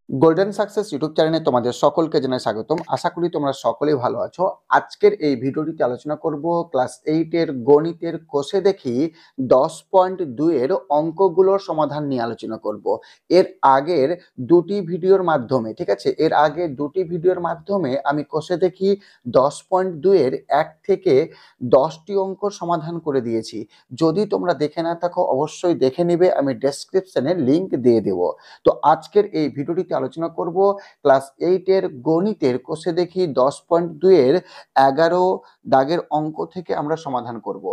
Golden success YouTube চ্যানেলে তোমাদের সকলকে জানাই স্বাগতম। আশা করি তোমরা সকলেই ভালো আছো। আজকের এই ভিডিওটিতে আলোচনা করব ক্লাস 8 এর গণিতের কোষে দেখি 10.2 এর অঙ্কগুলোর সমাধান নিয়ে আলোচনা করব। এর আগের দুটি ভিডিওর মাধ্যমে, ঠিক আছে, এর আগের দুটি ভিডিওর মাধ্যমে আমি কোষে দেখি 10.2 এর 1 থেকে 10টি অঙ্কর সমাধান করে দিয়েছি। যদি তোমরা দেখে না থাকো অবশ্যই দেখে নিবে, আমি ডেসক্রিপশনে লিংক দিয়ে দেবো। তো আজকের এই ভিডিওটিতে আলোচনা করব ক্লাস 8 এর গণিতের কোষে দেখি 10.2 এর 11 দাগের অঙ্ক থেকে আমরা সমাধান করব।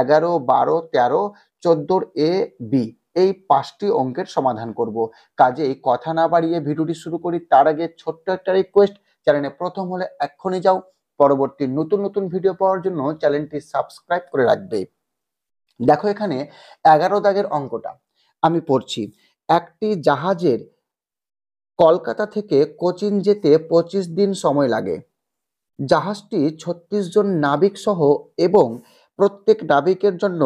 11, 12, 13, 14 এ বি এই 5টি অঙ্কের সমাধান করব। কাজেই কথা না বাড়িয়ে ভিডিওটি শুরু করি। তার আগে ছোট্ট একটা রিকোয়েস্ট, চ্যানেলে প্রথম হলে এক্ষুনি যাও, পরবর্তী নতুন নতুন ভিডিও পাওয়ার জন্য চ্যানেলটি সাবস্ক্রাইব করে রাখবে। দেখো এখানে 11 দাগের অঙ্কটা আমি পড়ছি। একটি জাহাজের কলকাতা থেকে কোচিন যেতে 25 দিন সময় লাগে। জাহাজটি 36 জন নাবিক সহ এবং প্রত্যেক নাবিকের জন্য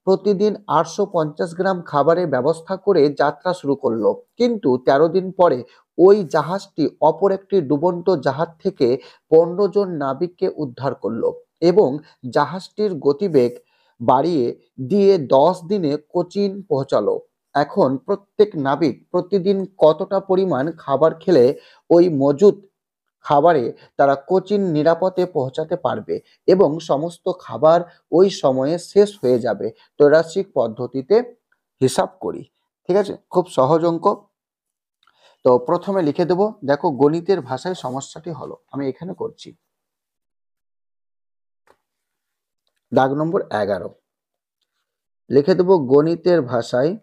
প্রতিদিন 850 গ্রাম খাবারের ব্যবস্থা করে যাত্রা শুরু করলো। কিন্তু 13 দিন পরে ওই জাহাজটি অপর একটি ডুবন্ত জাহাজ থেকে 15 জন নাবিককে উদ্ধার করলো এবং জাহাজটির গতিবেগ বাড়িয়ে দিয়ে 10 দিনে কোচিন পৌঁছালো। এখন প্রত্যেক নাবিক প্রতিদিন কতটা পরিমাণ খাবার খেলে ওই মজুদ খাবারে তারা কোচিন নিরাপদে পৌঁছাতে পারবে এবং সমস্ত খাবার ওই সময়ে শেষ হয়ে যাবে? ত্রৈরাশিক পদ্ধতিতে হিসাব করি। ঠিক আছে, খুব সহজ অঙ্ক। তো প্রথমে লিখে দেব, দেখো গণিতের ভাষায় সমস্যাটি হলো, আমি এখানে করছি। দাগ নম্বর 11 লিখে দেব গণিতের ভাষায়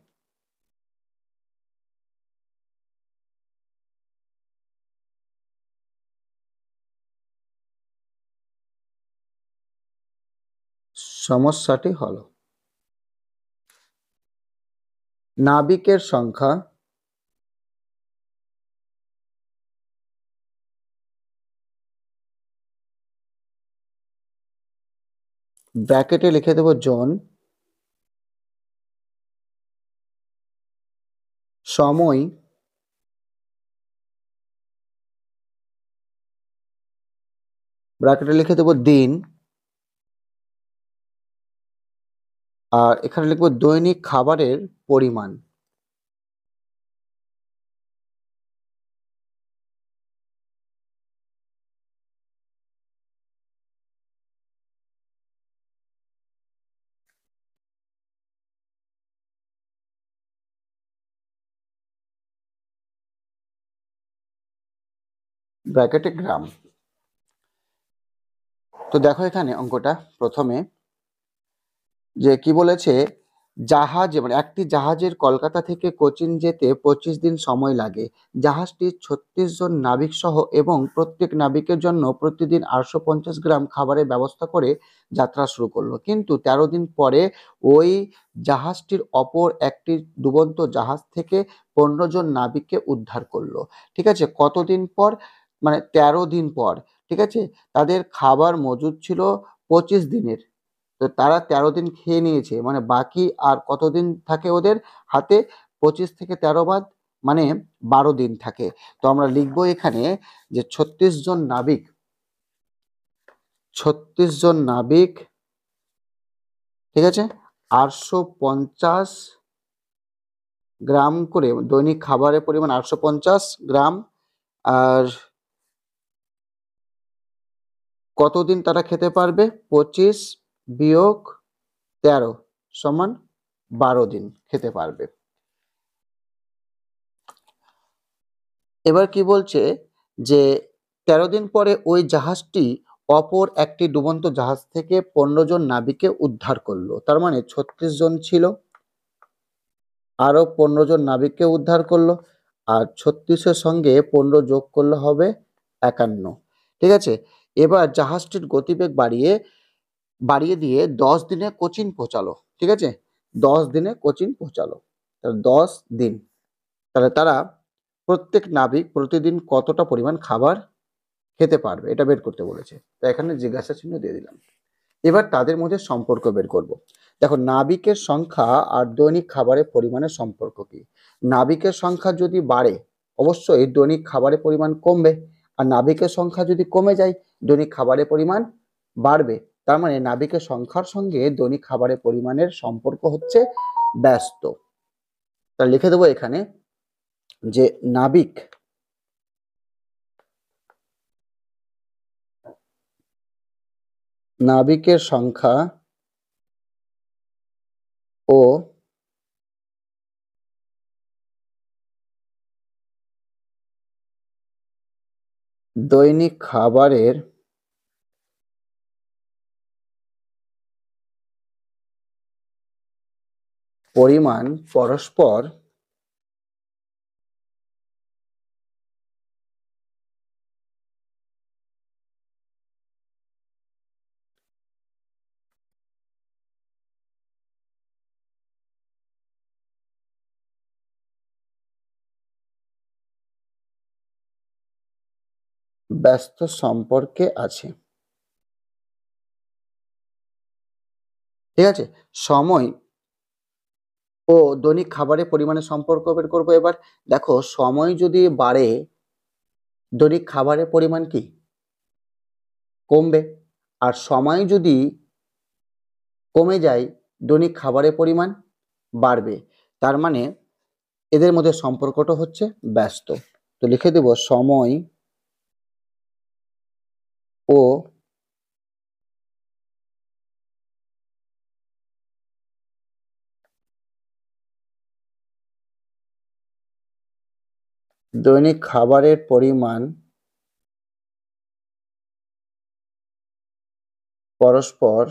সমস্যাটি হলো নাবিকের সংখ্যা ব্র্যাকেটে লিখে দেব জন, সময় ব্র্যাকেটে লিখে দেব দিন, আর এখানে লিখব দৈনিক খাবারের পরিমাণ। ব্র্যাকেটে গ্রাম। তো দেখো এখানে অঙ্কটা প্রথমে যে কি বলেছে, জাহাজ মানে একটি জাহাজের কলকাতা থেকে কোচিন যেতে 25 দিন সময় লাগে। জাহাজটি 36 জন নাবিক সহ এবং প্রত্যেক নাবিকের জন্য প্রতিদিন 850 গ্রাম খাবারের ব্যবস্থা করে যাত্রা শুরু করলো। কিন্তু 13 দিন পরে ওই জাহাজটির অপর একটি ডুবন্ত জাহাজ থেকে 15 জন নাবিককে উদ্ধার করলো। ঠিক আছে, কতদিন পর? মানে 13 দিন পর। ঠিক আছে, তাদের খাবার মজুদ ছিল 25 দিনের। তো তারা 13 দিন খেয়ে নিয়েছে, মানে বাকি আর কতদিন থাকে ওদের হাতে? 25 থেকে 13 বাদ মানে 12 দিন থাকে। তো আমরা লিখবো এখানে যে 36 জন নাবিক, 36 জন নাবিক, ঠিক আছে, 850 গ্রাম করে দৈনিক খাবারের পরিমাণ 850 গ্রাম। আর কতদিন তারা খেতে পারবে? 25 বিয়োগ 13 সমান 12 দিন খেতে পারবে। এবার কি বলছে যে 13 দিন পরে ওই জাহাজটি অপর একটি ডুবন্ত জাহাজ থেকে 15 জন নাবিককে উদ্ধার করলো। তার মানে 36 জন ছিল, আরো 15 জন নাবিককে উদ্ধার করলো, আর 36-এর সঙ্গে 15 যোগ করলে হবে 51। ঠিক আছে, এবার জাহাজটির গতিবেগ বাড়িয়ে দিয়ে 10 দিনে কোচিন পৌঁছালো। ঠিক আছে, 10 দিনে কোচিন পৌঁছালো। 10 দিন, তাহলে তারা প্রত্যেক নাবিক প্রতিদিন কতটা পরিমাণ খাবার খেতে পারবে এটা বের করতে বলেছে। তো এখানে জিজ্ঞাসা চিহ্ন দিয়ে দিলাম। এবার তাদের মধ্যে সম্পর্ক বের করব। দেখো নাবিকের সংখ্যা আর দৈনিক খাবারের পরিমাণের সম্পর্ক কি? নাবিকের সংখ্যা যদি বাড়ে, অবশ্যই দৈনিক খাবারের পরিমাণ কমবে, আর নাবিকের সংখ্যা যদি কমে যায় দৈনিক খাবারের পরিমাণ বাড়বে। তার মানে নাবিকের সংখ্যার সঙ্গে দৈনিক খাবারের পরিমাণের সম্পর্ক হচ্ছে ব্যস্ত। তা লিখে দেবো এখানে যে নাবিকের সংখ্যা ও দৈনিক খাবারের পরিমাণ পরস্পর ব্যস্ত সম্পর্কে আছে। ঠিক আছে, সময় ও দৈনিক খাবারের পরিমাণের সম্পর্ক বের করবো। এবার দেখো, সময় যদি বাড়ে দৈনিক খাবারের পরিমাণ কি কমবে, আর সময় যদি কমে যায় দৈনিক খাবারের পরিমাণ বাড়বে। তার মানে এদের মধ্যে সম্পর্কটা হচ্ছে ব্যস্ত। তো লিখে দেব সময় ও দৈনিক খাবারের পরিমাণ পরস্পর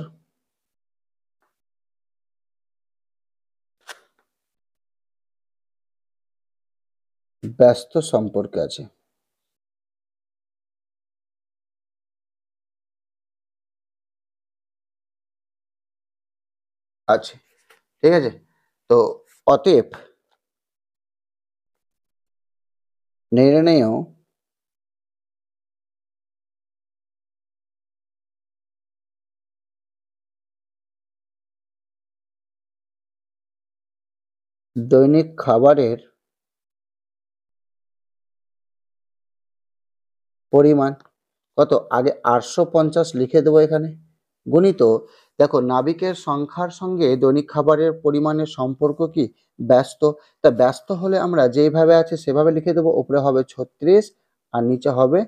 ব্যস্ত সম্পর্কে আছে। আছে, ঠিক আছে। তো অতএব নির্ণেয় দৈনিক খাবারের পরিমাণ কত, আগে 850 লিখে দেবো এখানে, গুণিত, দেখো নাবিকের সংখ্যার সঙ্গে দৈনিক খাবারের পরিমাণের সম্পর্ক কি ব্যস্ত। তা ব্যস্ত হলে আমরা যেভাবে আছে সেভাবে লিখে দেবো, উপরে হবে 36 আর নিচে হবে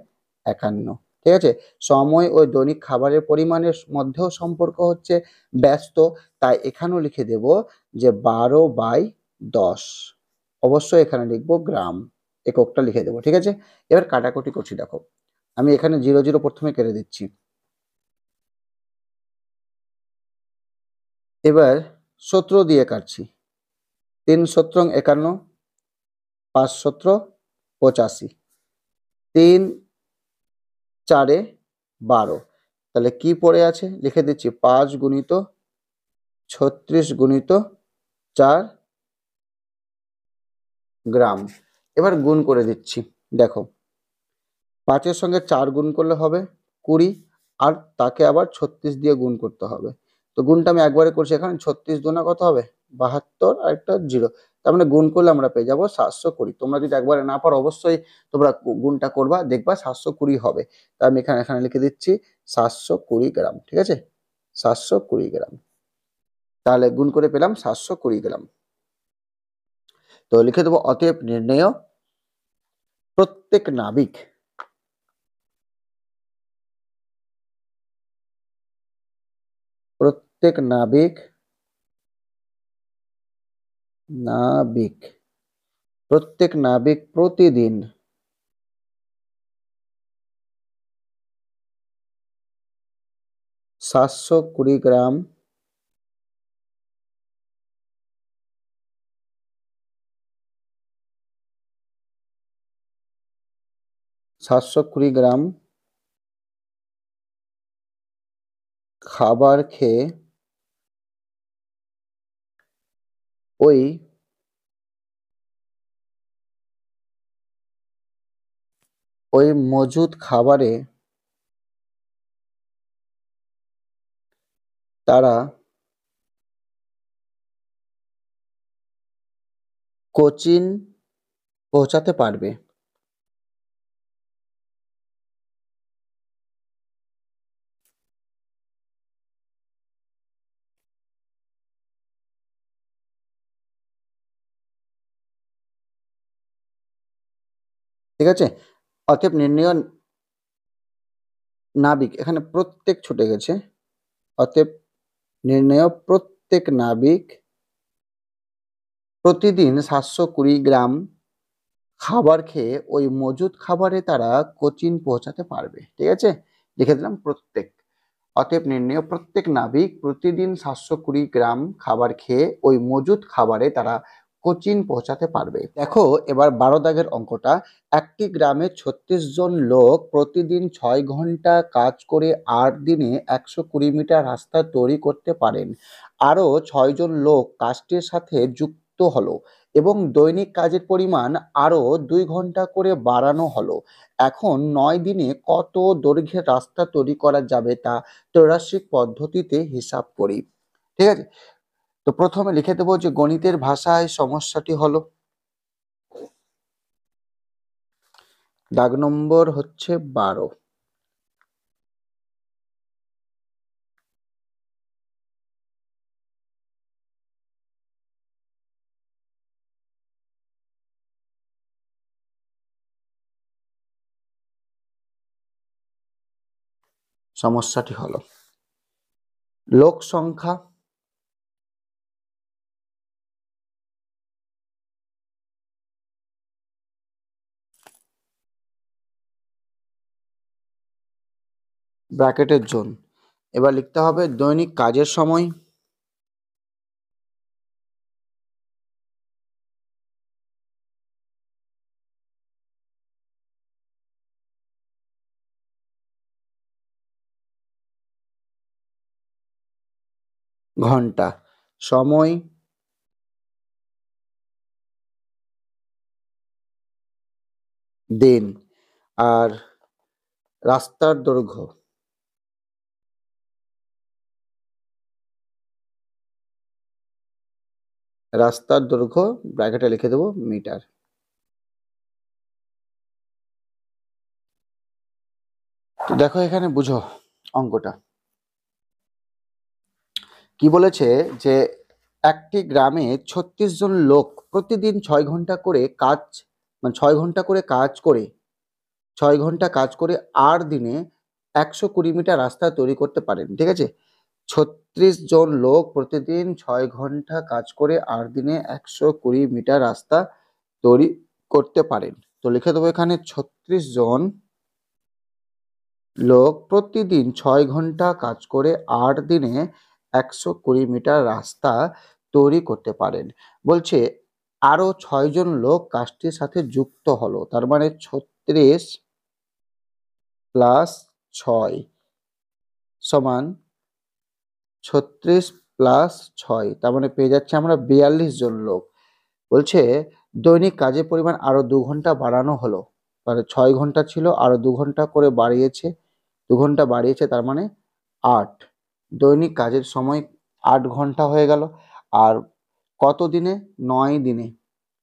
51। ঠিক আছে, সময় ও দৈনিক খাবারের পরিমাণের মধ্যেও সম্পর্ক হচ্ছে ব্যস্ত, তাই এখানেও লিখে দেব যে 12/10। অবশ্যই এখানে লিখবো গ্রাম, এককটা লিখে দেবো। ঠিক আছে, এবার কাটাকুটি করছি। দেখো আমি এখানে 0 0 প্রথমে কেটে দিচ্ছি। এবার 17 দিয়ে কাটছি। 3 17 51, 5 17 85, 3 4 12। তাহলে কি পড়ে আছে লিখে দিচ্ছি, 5 গুণিত 36 গুণিত 4 গ্রাম। এবার গুণ করে দিচ্ছি। দেখো 5-এর সঙ্গে 4 গুণ করলে হবে 20, আর তাকে আবার 36 দিয়ে গুণ করতে হবে। তো গুণটা আমি একবারে করছি, এখানে 36 দুনা কত হবে 72, আর একটা 0। তার মানে গুণ করলে আমরা পেয়ে যাবো 720। তোমরা যদি একবারে না পারো অবশ্যই তোমরা গুণটা করবা, দেখবা 720 হবে। তা আমি এখানে এখানে লিখে দিচ্ছি 720 গ্রাম। ঠিক আছে, 720 গ্রাম। তাহলে গুণ করে পেলাম 720 গ্রাম। তো লিখে দেবো অতএব নির্ণেয় প্রত্যেক নাবিক প্রত্যেক নাবিক নাবিক প্রত্যেক নাবিক প্রতিদিন 720 গ্রাম খাবার খেয়ে ওই মজুদ খাবারে তারা কোচিন পৌঁছাতে পারবে। ঠিক আছে। অতএব নির্ণয় নাবিক, এখানে প্রত্যেক ছুটে গেছে, অতএব নির্ণয় প্রত্যেক নাবিক প্রতিদিন 720 গ্রাম খাবার খেয়ে ওই মজুদ খাবারে তারা কোচিন পৌঁছাতে পারবে। ঠিক আছে, লিখে দিলাম প্রত্যেক। অতএব নির্ণয় প্রত্যেক নাবিক প্রতিদিন 720 গ্রাম খাবার খেয়ে ওই মজুদ খাবারে তারা কোচিন পৌঁছাতে পারবে। দেখো এবার 12 দাগের অঙ্কটা, একটি গ্রামে 36 জন লোক প্রতিদিন 6 ঘন্টা কাজ করে 8 দিনে 120 মিটার রাস্তা তৈরি করতে পারেন। আরও 6 জন লোক কাজটির সাথে যুক্ত হলো এবং দৈনিক কাজের পরিমাণ আরও 2 ঘন্টা করে বাড়ানো হলো। এখন 9 দিনে কত দৈর্ঘ্যের রাস্তা তৈরি করা যাবে তা ত্রৈরাশিক পদ্ধতিতে হিসাব করি। ঠিক আছে, তো প্রথমে লিখে দেবো যে গণিতের ভাষায় সমস্যাটি হলো, দাগ নম্বর হচ্ছে 12। সমস্যাটি হলো লোক সংখ্যা ব্র্যাকেটের জন, এবার লিখতে হবে দৈনিক কাজের সময় ঘন্টা, সময় দিন, আর রাস্তার দৈর্ঘ্য, রাস্তার দৈর্ঘ্য ব্র্যাকেটে লিখে দেবো মিটার। তো দেখো এখানে বুঝো অঙ্কটা কি বলেছে, যে একটি গ্রামে 36 জন লোক প্রতিদিন 6 ঘন্টা করে কাজ, মানে 6 ঘন্টা করে কাজ করে 6 ঘন্টা কাজ করে 8 দিনে 120 মিটার রাস্তা তৈরি করতে পারেন। ঠিক আছে, 36 জন লোক প্রতিদিন 6 ঘন্টা কাজ করে 8 দিনে 120 মিটার রাস্তা তৈরি করতে পারেন। তো লিখে দেবো এখানে 36 জন লোক প্রতিদিন 6 ঘন্টা কাজ করে 8 দিনে 120 মিটার রাস্তা তৈরি করতে পারেন। বলছে আরো 6 জন লোক কাজটির সাথে যুক্ত হলো, তার মানে 36 প্লাস 6 সমান 36 প্লাস 6, তার মানে পেয়ে যাচ্ছে আমরা 42 জন লোক। বলছে দৈনিক কাজের পরিমাণ আরো 2 ঘন্টা বাড়ানো হলো, মানে 6 ঘন্টা ছিল আরো 2 ঘন্টা করে বাড়িয়েছে, 2 ঘন্টা বাড়িয়েছে, তার মানে 8। দৈনিক কাজের সময় 8 ঘন্টা হয়ে গেল। আর কত দিনে? 9 দিনে।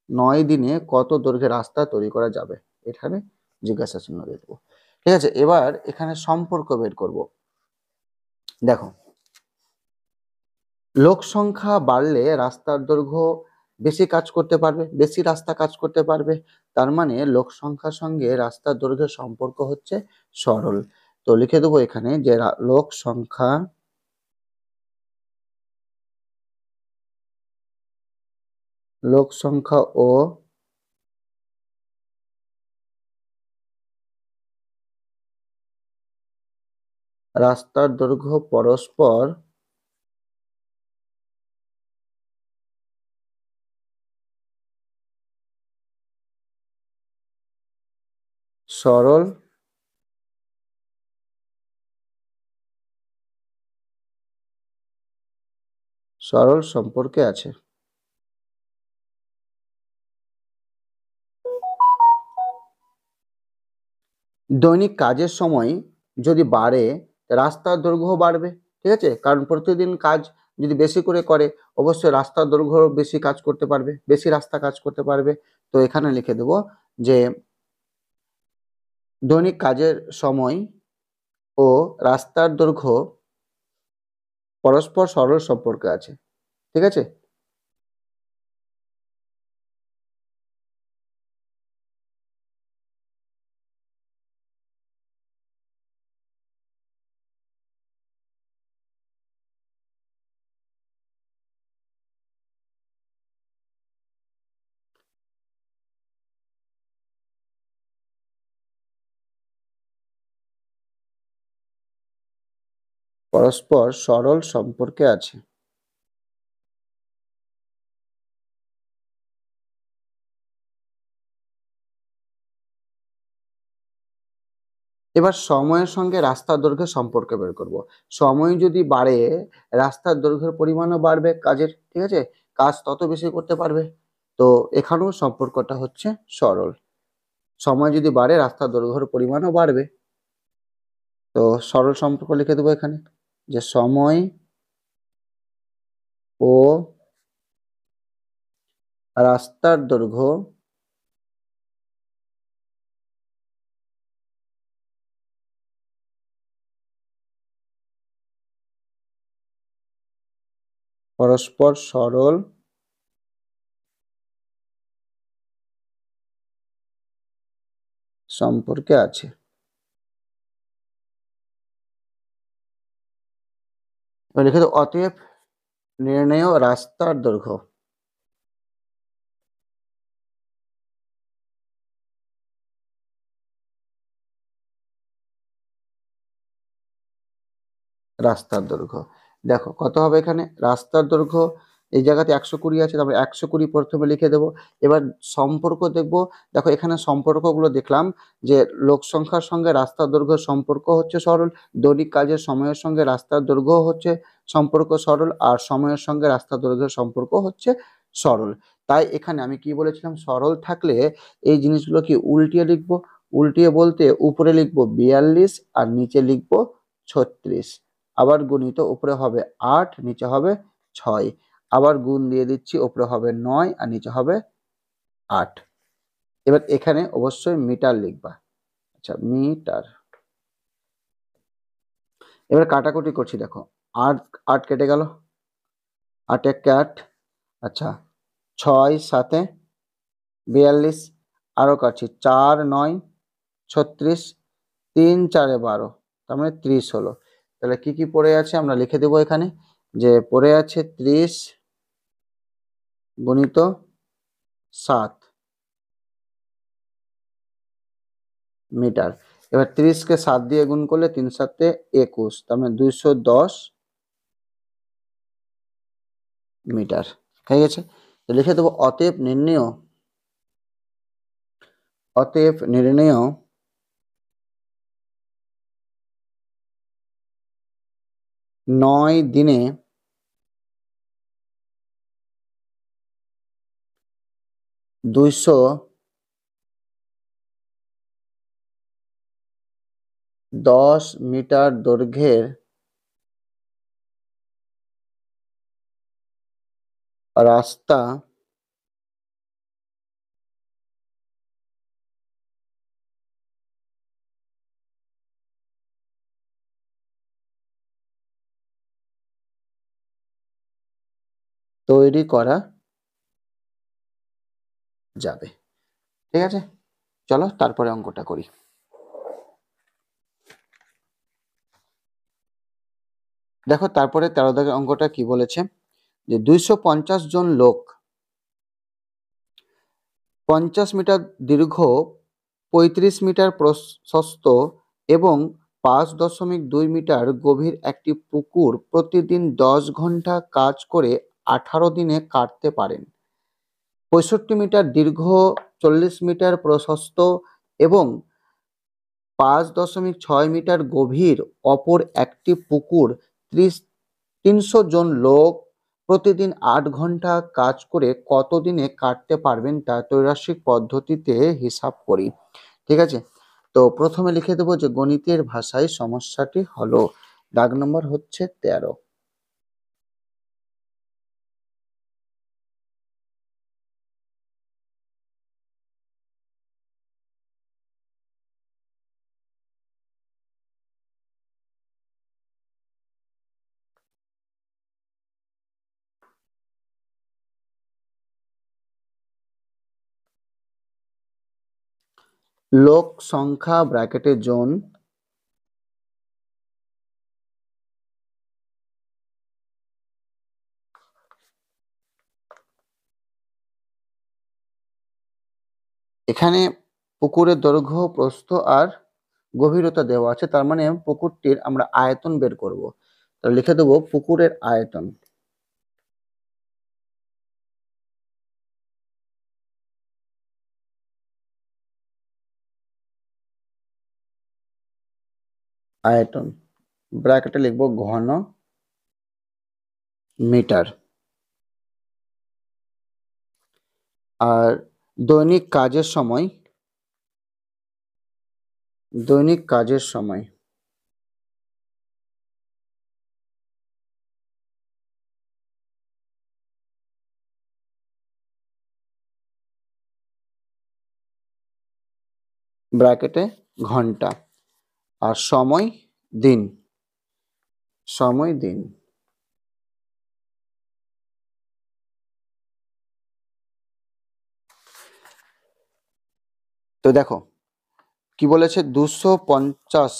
9 দিনে কত দৈর্ঘ্যের রাস্তা তৈরি করা যাবে, এখানে জিজ্ঞাসা চিহ্ন দিয়ে দেবো। ঠিক আছে, এবার এখানে সম্পর্ক বের করব। দেখো লোক সংখ্যা বাড়লে রাস্তার দৈর্ঘ্য বেশি কাজ করতে পারবে, বেশি রাস্তা কাজ করতে পারবে, তার মানে লোক সংখ্যার সঙ্গে রাস্তার দৈর্ঘ্যের সম্পর্ক হচ্ছে সরল। তো লিখে দেবো এখানে যে লোক সংখ্যা ও রাস্তার দৈর্ঘ্য পরস্পর সরল সম্পর্কে আছে। দৈনিক কাজের সময় যদি বাড়ে রাস্তার দৈর্ঘ্য বাড়বে। ঠিক আছে, কারণ প্রতিদিন কাজ যদি বেশি করে করে অবশ্যই রাস্তার দৈর্ঘ্য বেশি কাজ করতে পারবে, বেশি রাস্তা কাজ করতে পারবে। তো এখানে লিখে দেব যে দৈনিক কাজের সময় ও রাস্তার দৈর্ঘ্য পরস্পর সরল সম্পর্কে আছে। ঠিক আছে, পরস্পর সরল সম্পর্কে আছে। এবার সময়ের সঙ্গে রাস্তার দৈর্ঘ্যের সম্পর্ক বের করব। সময় যদি বাড়ে রাস্তার দৈর্ঘ্যের পরিমাণও বাড়বে কাজের, ঠিক আছে? কাজ তত বেশি করতে পারবে। তো এখানেও সম্পর্কটা হচ্ছে সরল। সময় যদি বাড়ে রাস্তার দৈর্ঘ্যের পরিমাণও বাড়বে। তো সরল সম্পর্ক লিখে দেবো এখানে যে সময় ও রাস্তার দৈর্ঘ্য পরস্পর সরল সম্পর্কে আছে। এবার লিখে দেবো অতএব নির্ণেয় রাস্তার দৈর্ঘ্য। রাস্তার দৈর্ঘ্য দেখো কত হবে এখানে, রাস্তার দৈর্ঘ্য এই জায়গাতে 120 আছে, তারপরে 120 প্রথমে লিখে দেবো। এবার সম্পর্ক দেখবো। দেখো এখানে সম্পর্কগুলো দেখলাম যে লোক সংখ্যার সঙ্গে রাস্তার দৈর্ঘ্যের সম্পর্ক হচ্ছে সরল, দৈনিক কাজের সময়ের সঙ্গে রাস্তার দৈর্ঘ্য হচ্ছে সম্পর্ক সরল, আর সময়ের সঙ্গে রাস্তার দৈর্ঘ্যের সম্পর্ক হচ্ছে সরল। তাই এখানে আমি কি বলেছিলাম, সরল থাকলে এই জিনিসগুলো কি উল্টিয়ে লিখবো। উল্টিয়ে বলতে উপরে লিখবো 42 আর নিচে লিখবো 36। আবার গুণিত উপরে হবে 8 নিচে হবে 6, আবার গুণ দিয়ে দিচ্ছি উপরে হবে 9 আর নিচে হবে 8। এবার এখানে অবশ্যই মিটার লিখবা। আচ্ছা মিটার। এবার কাটাকুটি করছি দেখো, 8 8 কেটে গেল, 8 1 8। আচ্ছা 6 7 42, আরো কাটছি 4 9 36, 3 4 12, তার মানে 30 হলো। তাহলে কি কি পড়ে আছে আমরা লিখে দেবো এখানে, যে পড়ে আছে 30 গুণিত 7 মিটার। এবার 30 কে 7 দিয়ে গুণ করলে 3 7 21, তার মানে 210 মিটার হয়ে গেছে। তো লিখে দেবো অতএব নির্ণেয় 9 দিনে 210 মিটার দৈর্ঘ্যের রাস্তা তৈরি করা যাবে। ঠিক আছে, চলো তারপরে অঙ্কটা করি। দেখো তারপরে 13 দাগের অঙ্কটা কি বলেছে, যে 250 জন লোক 50 মিটার দীর্ঘ, 35 মিটার প্রশস্ত এবং 5.2 মিটার গভীর একটি পুকুর প্রতিদিন 10 ঘন্টা কাজ করে 18 দিনে কাটতে পারেন। 65 মিটার দীর্ঘ, 40 মিটার প্রশস্ত এবং 5.6 মিটার গভীর অপর একটি পুকুর 300 জন লোক প্রতিদিন 8 ঘন্টা কাজ করে কত দিনে কাটতে পারবেন তা ত্রৈরাশিক পদ্ধতিতে হিসাব করি। ঠিক আছে, তো প্রথমে লিখে দেবো যে গণিতের ভাষায় সমস্যাটি হলো, দাগ নম্বর হচ্ছে 13। লোক সংখ্যা ব্র্যাকেটে জন এখানে পুকুরের দৈর্ঘ্য প্রস্থ আর গভীরতা দেওয়া আছে, তার মানে পুকুরটির আমরা আয়তন বের করব। তাহলে লিখে দেবো পুকুরের আয়তন। আয়তন ব্র্যাকেটে লিখবো ঘন মিটার। আর দৈনিক কাজের সময়, দৈনিক কাজের সময় ব্র্যাকেটে ঘন্টা। আর সময় দিন, সময় দিন। তো দেখো কি বলেছে, 250,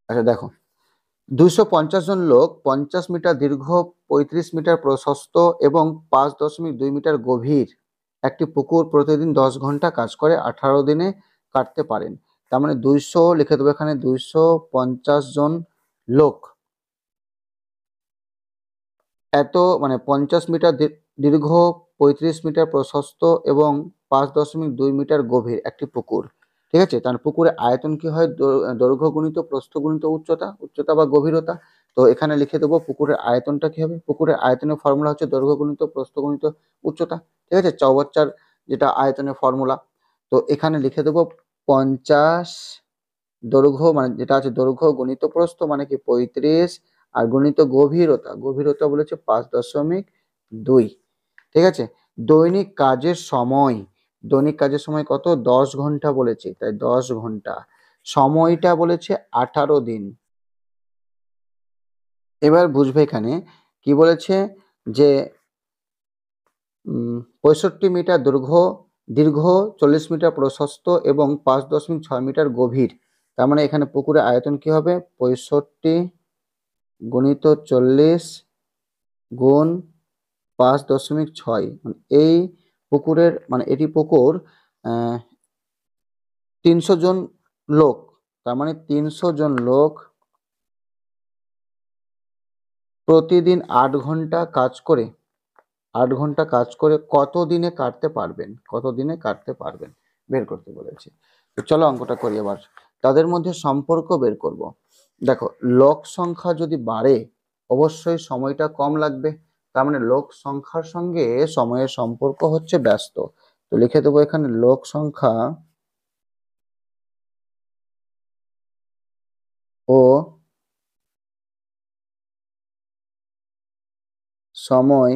আচ্ছা দেখো 250 জন লোক 50 মিটার দীর্ঘ, 35 মিটার প্রশস্ত এবং 5.2 মিটার গভীর একটি পুকুর প্রতিদিন 10 ঘন্টা কাজ করে 18 দিনে কাটতে পারেন। তার মানে 200 লিখে দেবো এখানে, 250 জন লোক এত মানে 50 মিটার দীর্ঘ, 35 মিটার প্রশস্ত এবং 5.2 মিটার গভীর একটি পুকুর, ঠিক আছে। তার পুকুরের আয়তন কি হয়, দৈর্ঘ্য গুণিত প্রস্থ গুণিত উচ্চতা, উচ্চতা বা গভীরতা। তো এখানে লিখে দেবো পুকুরের আয়তনটা কি হবে, পুকুরের আয়তনের ফর্মুলা হচ্ছে দৈর্ঘ্য গুণিত প্রস্থ গুণিত উচ্চতা, ঠিক আছে, চৌবাচ্চার যেটা আয়তনের ফর্মুলা। তো এখানে লিখে দেবো 50 দৈর্ঘ্য মানে যেটা আছে দৈর্ঘ্য গণিত প্রস্থ মানে কি 35, আর গণিত গভীরতা, গভীরতা বলেছে 5.2, ঠিক আছে। দৈনিক কাজের সময়, দৈনিক কাজের সময় কত, 10 ঘন্টা বলেছে, তাই 10 ঘন্টা। সময়টা বলেছে 18 দিন। এবার বুঝবে এখানে কি বলেছে, যে 65 মিটার দীর্ঘ, 40 মিটার প্রশস্ত এবং 5.6 মিটার গভীর। তার মানে এখানে পুকুরের আয়তন কি হবে, 65 গুণিত 40 গুণ 5.6, এই পুকুরের মানে এটি পুকুর 300 জন লোক, তার মানে 300 জন লোক প্রতিদিন 8 ঘন্টা কাজ করে, 8 ঘন্টা কাজ করে কত দিনে কাটতে পারবেন, কত দিনে কাটতে পারবেন বের করতে বলেছে। তো চলো অঙ্কটা করি এবার। তাদের মধ্যে সম্পর্ক বের করব। দেখো লোক সংখ্যা যদি বাড়ে অবশ্যই সময়টা কম লাগবে, তার মানে লোক সংখ্যার সঙ্গে সময়ের সম্পর্ক হচ্ছে ব্যস্ত। তো লিখে দেবো এখানে লোক সংখ্যা ও সময়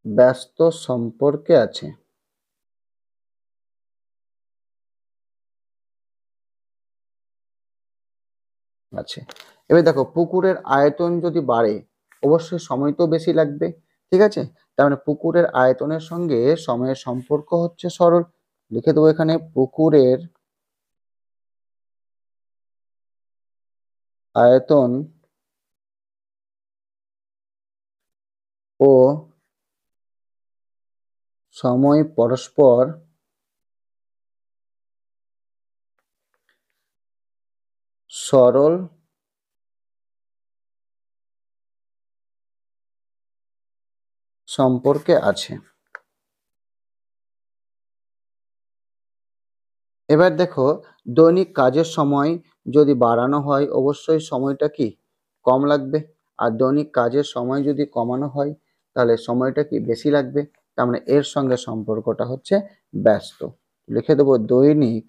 ব্যস্ত সম্পর্কে আছে। আছে এবার দেখো পুকুরের আয়তন যদি বাড়ে অবশ্যই সময় তো বেশি লাগবে, ঠিক আছে। তার মানে পুকুরের আয়তনের সঙ্গে সময়ের সম্পর্ক হচ্ছে সরল। লিখে দেবো এখানে পুকুরের আয়তন ও সময় পরস্পর সরল সম্পর্কে আছে। এবার দেখো দৈনিক কাজের সময় যদি বাড়ানো হয় অবশ্যই সময়টা কি কম লাগবে, আর দৈনিক কাজের সময় যদি কমানো হয় তাহলে সময়টা কি বেশি লাগবে। তার মানে এর সঙ্গে সম্পর্কটা হচ্ছে ব্যস্ত। লিখে দেবো দৈনিক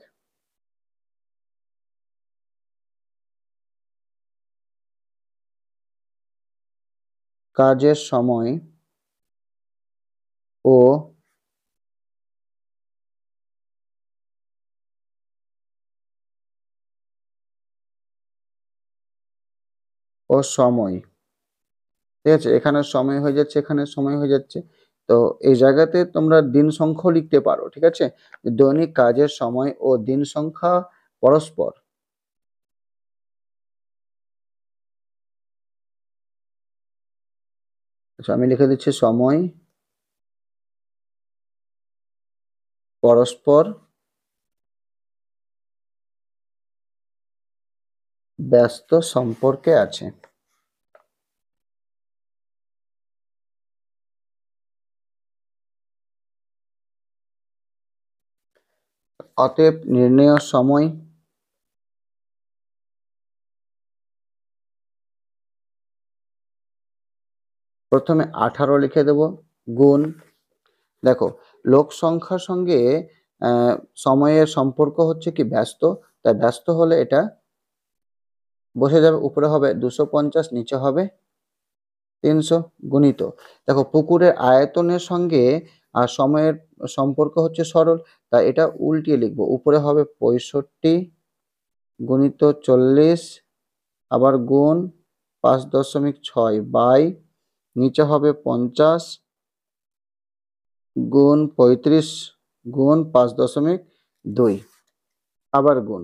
কাজের সময় ও সময়, ঠিক আছে, এখানে সময় হয়ে যাচ্ছে, এখানে সময় হয়ে যাচ্ছে। তো এই জায়গাতে তোমরা দিন সংখ্যা লিখতে পারো, ঠিক আছে, দৈনিক কাজের সময় ও দিন সংখ্যা পরস্পর, আচ্ছা আমি লিখে দিচ্ছি সময় পরস্পর ব্যস্ত সম্পর্কে আছে। অতএব নির্ণেয় সময় প্রথমে 18 লিখে দেব, গুণ, দেখো লোক সংখ্যার সঙ্গে সময়ের সম্পর্ক হচ্ছে কি ব্যস্ত, তাই ব্যস্ত হলে এটা বসে যাবে, উপরে হবে 250, নিচে হবে 300, গুণিত, দেখো পুকুরের আয়তনের সঙ্গে আর সময়ের সম্পর্ক হচ্ছে সরল, তাই এটা উল্টিয়ে লিখবো, উপরে হবে 65 গুণিত 40 আবার গুণ 5.6 বাই, নিচে হবে 50 গুণ 35 গুণ 5.2 আবার গুণ,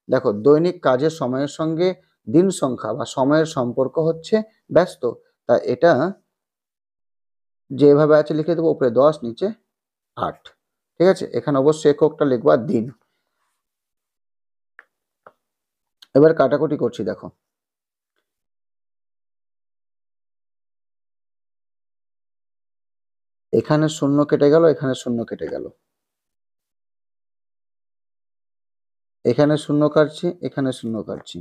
দেখো দৈনিক কাজের সময়ের সঙ্গে দিন সংখ্যা বা সময়ের সম্পর্ক হচ্ছে ব্যস্ত, তা এটা যেভাবে আছে লিখে দেবো, উপরে 10 নিচে 8, ঠিক আছে। এখানে অবশ্যই এককটা লিখবা দিন। এবার কাটাকুটি করছি, দেখো এখানে শূন্য কেটে গেল, এখানে শূন্য কেটে গেল, এখানে শূন্য কাটছি, এখানে শূন্য কাটছি,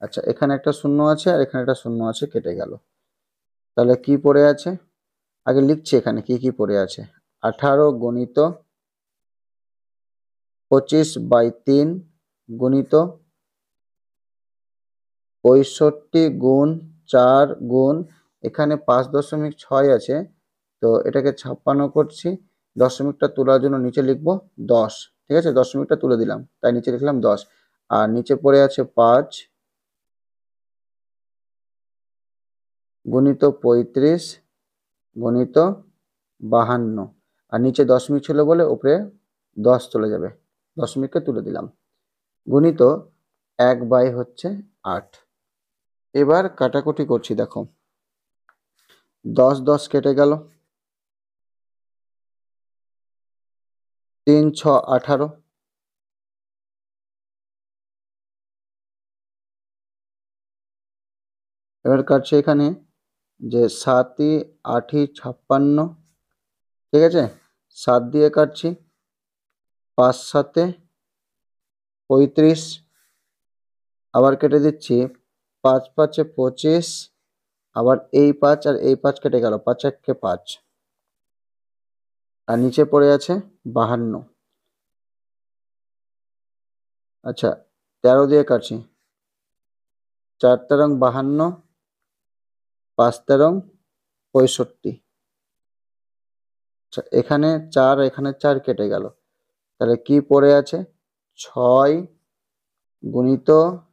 আচ্ছা এখানে একটা শূন্য আছে আর এখানে একটা শূন্য আছে, কেটে গেল, তাহলে কি পড়ে আছে, আগে লিখছি এখানে কি কি পড়ে আছে। 18 গুণিত 25/3 গুণিত 65 গুণ 4 গুণ, এখানে 5.6 আছে, তো এটাকে 56 করছি, দশমিকটা তোলার জন্য নিচে লিখবো 10, ঠিক আছে, দশমিকটা তুলে দিলাম তাই নিচে লিখলাম 10, আর নিচে পড়ে আছে 5 গুণিত 35 গুণিত 52, আর নিচে দশমিক ছিল বলে উপরে 10 চলে যাবে, দশমিককে তুলে দিলাম, গুণিত 1/8। এবার কাটাকুটি করছি, দেখো 10 10 কেটে গেল, 3 6 18, এবার কাটছে এখানে যে 7 8 56, ঠিক আছে, 7 দিয়ে কাটছি, 5 7 35, আবার কেটে দিচ্ছি 5 5 25, আবার এই 5 আর এই 5 কেটে গেল, 5 1 5, আর নিচে পড়ে আছে 52, আচ্ছা 13 দিয়ে কাটছি, 4 13 52, 5 13 65, আচ্ছা এখানে 4 এখানে 4 কেটে গেল, তাহলে কি পড়ে আছে, 6 গুণিত,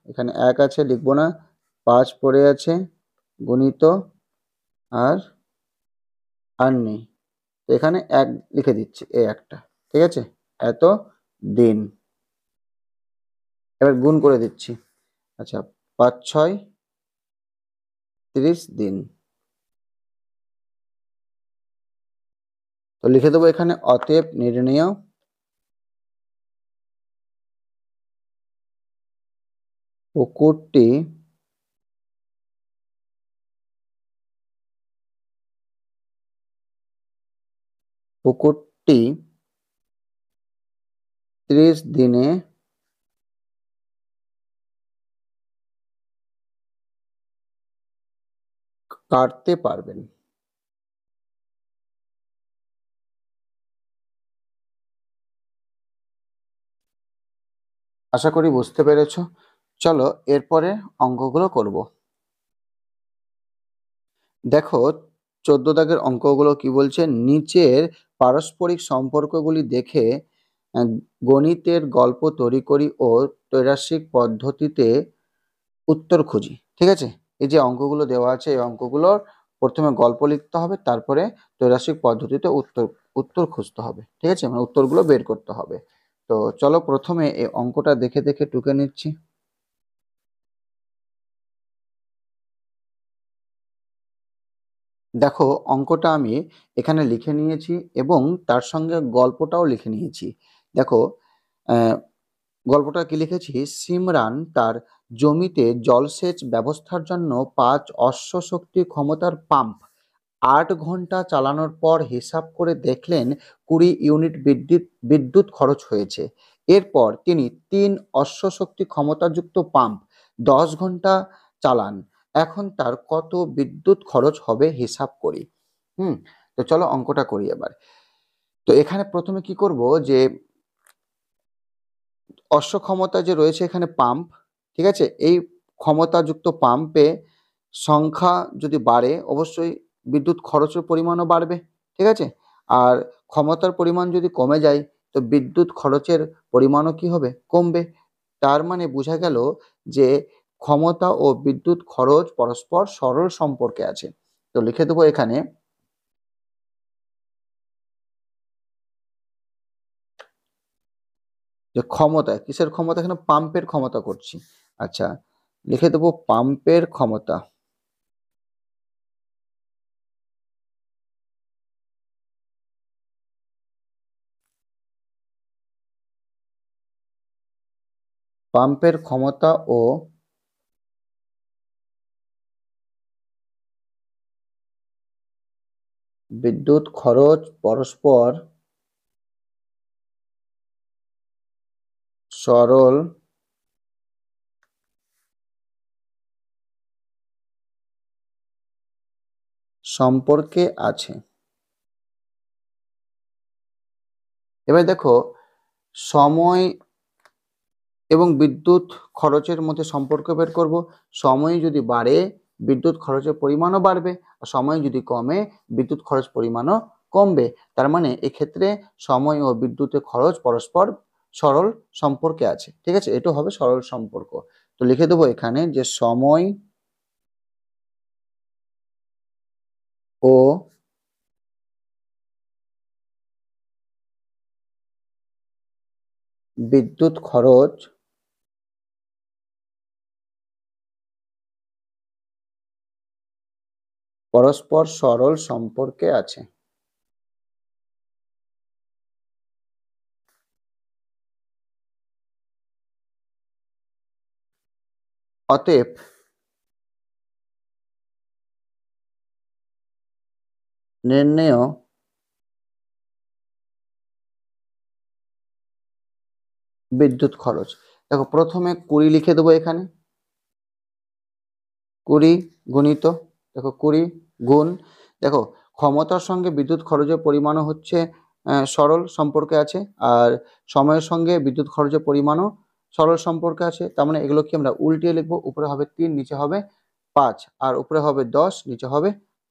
এখানে 1 আছে লিখবো না, 5 পড়ে আছে গুণিত, আর আর নেই, তো এখানে 1 লিখে দিচ্ছি, এই একটা, ঠিক আছে, এত দিন, এবার গুণ করে দিচ্ছি, আচ্ছা 5 6 30 দিন, তো লিখে দেবো এখানে অতএব নির্ণেয় পুকুরটি পুকুরটি 30 দিনে কাটতে পারবেন। আশা করি বুঝতে পেরেছো। চলো এরপরে অঙ্কগুলো করব। দেখো 14 দাগের অঙ্কগুলো কি বলছে, নিচের পারস্পরিক সম্পর্কগুলি দেখে আহ, গণিতের গল্প তৈরি করি ও ত্রৈরাসিক পদ্ধতিতে উত্তর খুঁজি, ঠিক আছে। এই যে অঙ্কগুলো দেওয়া আছে, এই অঙ্কগুলোর প্রথমে গল্প লিখতে হবে, তারপরে ত্রৈরাসিক পদ্ধতিতে উত্তর উত্তর খুঁজতে হবে, ঠিক আছে, মানে উত্তরগুলো বের করতে হবে। তো চলো প্রথমে এই অঙ্কটা দেখে দেখে টুকে নিচ্ছি। দেখো অঙ্কটা আমি এখানে লিখে নিয়েছি এবং তার সঙ্গে গল্পটাও লিখে নিয়েছি। দেখো আহ, গল্পটা কি লিখেছি, সিমরান তার জমিতে জলসেচ ব্যবস্থার জন্য 5 অশ্বশক্তি ক্ষমতার পাম্প 8 ঘন্টা চালানোর পর হিসাব করে দেখলেন 20 ইউনিট বিদ্যুৎ বিদ্যুৎ খরচ হয়েছে। এরপর তিনি 3 অশ্বশক্তি ক্ষমতাযুক্ত পাম্প 10 ঘন্টা চালান। এখন তার কত বিদ্যুৎ খরচ হবে হিসাব করি। হুম। তো চলো অঙ্কটা করি এবার। তো এখানে প্রথমে কি করব, যে অশ্ব ক্ষমতা যে রয়েছে এখানে পাম্প, ঠিক আছে, এই ক্ষমতাযুক্ত পাম্পে সংখ্যা যদি বাড়ে অবশ্যই বিদ্যুৎ খরচের পরিমাণও বাড়বে, ঠিক আছে। আর ক্ষমতার পরিমাণ যদি কমে যায় তো বিদ্যুৎ খরচের পরিমাণও কি হবে, কমবে। তার মানে বোঝা গেল যে ক্ষমতা ও বিদ্যুৎ খরচ পরস্পর সরল সম্পর্কে আছে। তো লিখে দেবো এখানে যে ক্ষমতা, কিসের ক্ষমতা, এখানে পাম্পের ক্ষমতা করছি। আচ্ছা, লিখে দেবো পাম্পের ক্ষমতা। পাম্পের ক্ষমতা ও বিদ্যুৎ খরচ পরস্পর সরল সম্পর্কে আছে। এবার দেখো সময় এবং বিদ্যুৎ খরচের মধ্যে সম্পর্ক বের করব। সময় যদি বাড়ে বিদ্যুৎ খরচের পরিমাণও বাড়বে, আর সময় যদি কমে বিদ্যুৎ খরচ পরিমাণও কমবে। তার মানে এক্ষেত্রে সময় ও বিদ্যুতের খরচ পরস্পর সরল সম্পর্কে আছে, ঠিক আছে, এটা হবে সরল সম্পর্ক। তো লিখে দেবো এখানে যে সময় ও বিদ্যুৎ খরচ পরস্পর সরল সম্পর্কে আছে। অতএব নির্ণেয় বিদ্যুৎ খরচ। দেখো প্রথমে 20 লিখে দেবো এখানে, 20 গুণিত, দেখো 20 গুণ, দেখো ক্ষমতার সঙ্গে বিদ্যুৎ খরচের পরিমাণও হচ্ছে সরল সম্পর্কে আছে, আর সময়ের সঙ্গে বিদ্যুৎ খরচের পরিমাণও সরল সম্পর্কে আছে। তার মানে এগুলো কি আমরা উল্টিয়ে লিখবো, উপরে হবে 3 নিচে হবে 5, আর উপরে হবে 10 নিচে হবে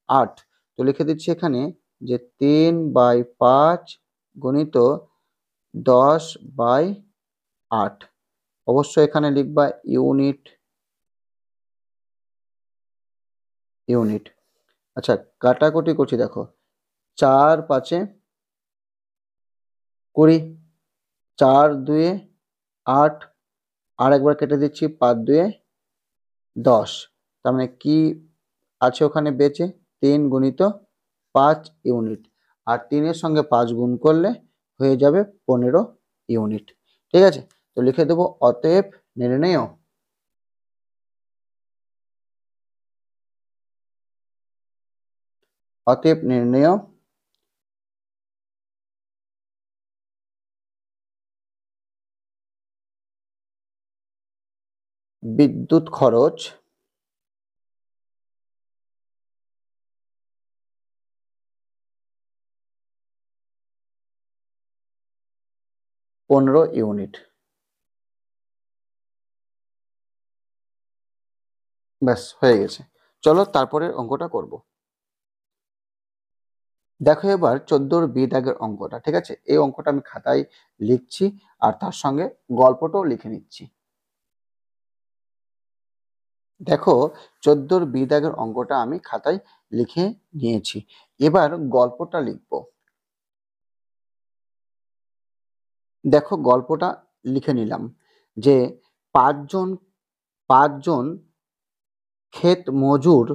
8। তো লিখে দিচ্ছি এখানে যে 3/5 গুণিত 10/8। অবশ্যই এখানে লিখবা ইউনিট, ইউনিট। আচ্ছা, কাটাকুটি করছি, দেখো 4 5 20, 4 2 8, আর একবার কেটে দিচ্ছি 5 2 10। তার মানে কি আছে ওখানে বেঁচে, 3 গুণিত 5 ইউনিট, আর 3-এর সঙ্গে 5 গুণ করলে হয়ে যাবে 15 ইউনিট, ঠিক আছে। তো লিখে দেবো অতএব নির্ণেয়, অতএব নির্ণেয় বিদ্যুৎ খরচ 15 ইউনিট। ব্যাস হয়ে গেছে। চলো তারপরের অঙ্কটা করব। দেখো এবার 14 বি দাগের অঙ্কটা, ঠিক আছে, এই অঙ্কটা আমি খাতায় লিখছি আর তার সঙ্গে গল্পটাও লিখে নিচ্ছি। দেখো 14 বি দাগের অঙ্কটা আমি খাতায় লিখে নিয়েছি, এবার গল্পটা লিখবো। দেখো গল্পটা লিখে নিলাম যে পাঁচজন পাঁচজন ক্ষেত মজুর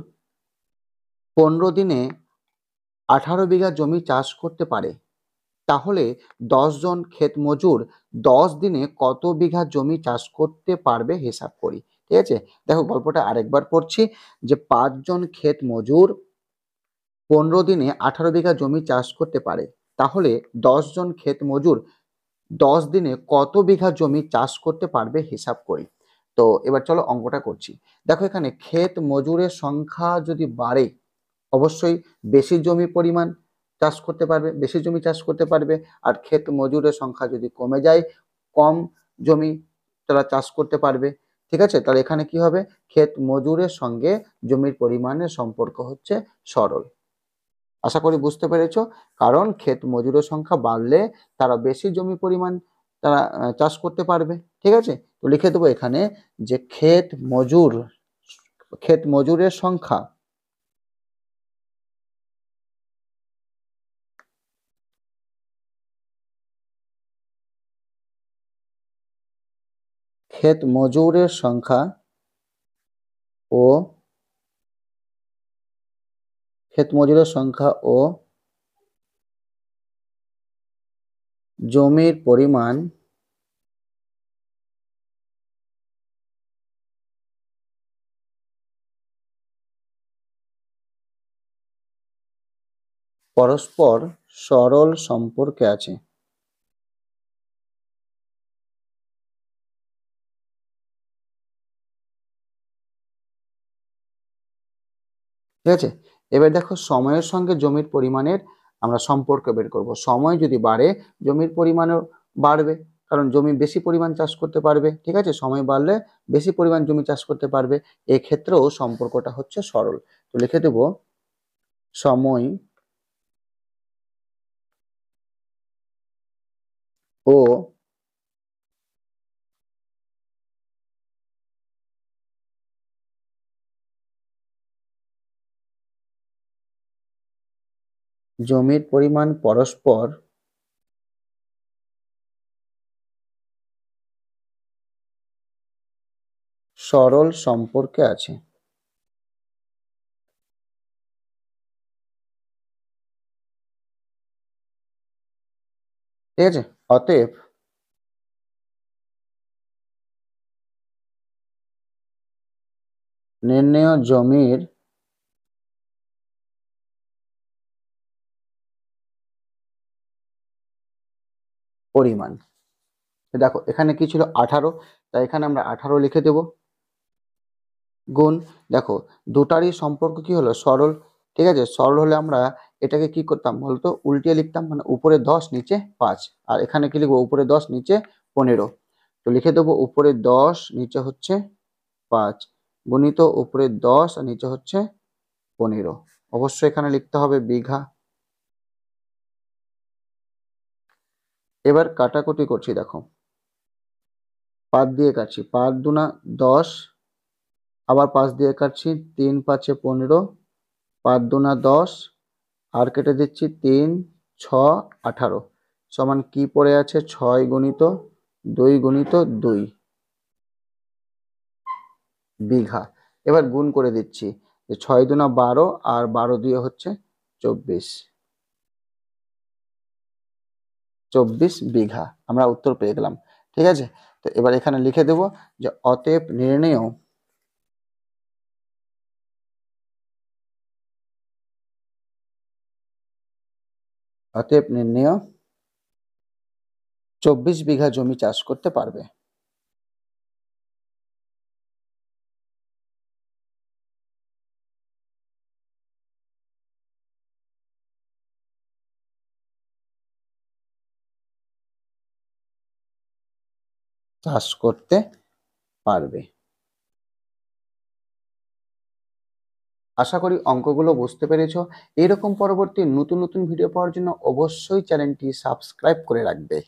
15 দিনে 18 বিঘা জমি চাষ করতে পারে, তাহলে 10 জন ক্ষেত মজুর 10 দিনে কত বিঘা জমি চাষ করতে পারবে হিসাব করি। ঠিক আছে, দেখো গল্পটা আরেকবার পড়ছি, যে 5 জন ক্ষেত মজুর 15 দিনে 18 বিঘা জমি চাষ করতে পারে, তাহলে 10 জন ক্ষেত মজুর 10 দিনে কত বিঘা জমি চাষ করতে পারবে হিসাব করি। তো এবার চলো অঙ্কটা করছি। দেখো এখানে ক্ষেত মজুরের সংখ্যা যদি বাড়ে, অবশ্যই বেশি জমি পরিমাণ চাষ করতে পারবে, বেশি জমি চাষ করতে পারবে। আর ক্ষেত মজুরের সংখ্যা যদি কমে যায়, কম জমি তারা চাষ করতে পারবে। ঠিক আছে, তাহলে এখানে কি হবে, ক্ষেত মজুরের সঙ্গে জমির পরিমাণের সম্পর্ক হচ্ছে সরল। আশা করি বুঝতে পেরেছো, কারণ ক্ষেত মজুরের সংখ্যা বাড়লে তারা বেশি জমি পরিমাণ তারা চাষ করতে পারবে। ঠিক আছে, তো লিখে দেবো এখানে যে ক্ষেত মজুরের সংখ্যা ক্ষেত মজুরের সংখ্যা ও ক্ষেত মজুরের সংখ্যা ও জমির পরিমাণ পরস্পর সরল সম্পর্কে আছে। ঠিক আছে, এবার দেখো সময়ের সঙ্গে জমির পরিমাণের আমরা সম্পর্ক বের করব। সময় যদি বাড়ে, জমির পরিমাণও বাড়বে, কারণ জমি বেশি পরিমাণ চাষ করতে পারবে। ঠিক আছে, সময় বাড়লে বেশি পরিমাণ জমি চাষ করতে পারবে, এক্ষেত্রেও সম্পর্কটা হচ্ছে সরল। তো লিখে দেব সময় ও জমির পরিমাণ পরস্পর সরল সম্পর্কে আছে। ঠিক আছে, অতএব নির্ণেয় জমির পরিমাণ, দেখো এখানে কি ছিল 18, তাই এখানে আমরা 18 লিখে দেব, গুণ, দেখো দুটারই সম্পর্ক কি হলো, সরল। ঠিক আছে, সরল হলে আমরা এটাকে কি করতাম বলতো, উল্টিয়ে লিখতাম, মানে উপরে 10 নিচে 5। আর এখানে কি লিখবো, উপরে 10 নিচে 15। তো লিখে দেবো উপরে 10 নিচে হচ্ছে 5, গুণিত উপরে 10 আর নিচে হচ্ছে 15। অবশ্যই এখানে লিখতে হবে বিঘা। এবার কাটাকুটি করছি, দেখো 5 দিয়ে কাটছি, 5 দুনা 10, আবার 5 দিয়ে কাটছি, 3 5 15, 5 দুনা 10, আর কেটে দিচ্ছি 3 6 18, সমান কি পড়ে আছে, 6 গুণিত 2 গুণিত 2 বিঘা। এবার গুণ করে দিচ্ছি, যে 6 দুনা 12 আর 12 দিয়ে হচ্ছে 24, 24 বিঘা আমরা উত্তর পেয়ে গেলাম। ঠিক আছে, তো এবার এখানে লিখে দেব যে অতএব নির্ণেয় 24 বিঘা জমি চাষ করতে পারবে। চাষ করতে পারবে। আশা করি অঙ্কগুলো বুঝতে পেরেছো। এরকম পরবর্তী নতুন নতুন ভিডিও পাওয়ার জন্য অবশ্যই চ্যানেলটি সাবস্ক্রাইব করে রাখবে।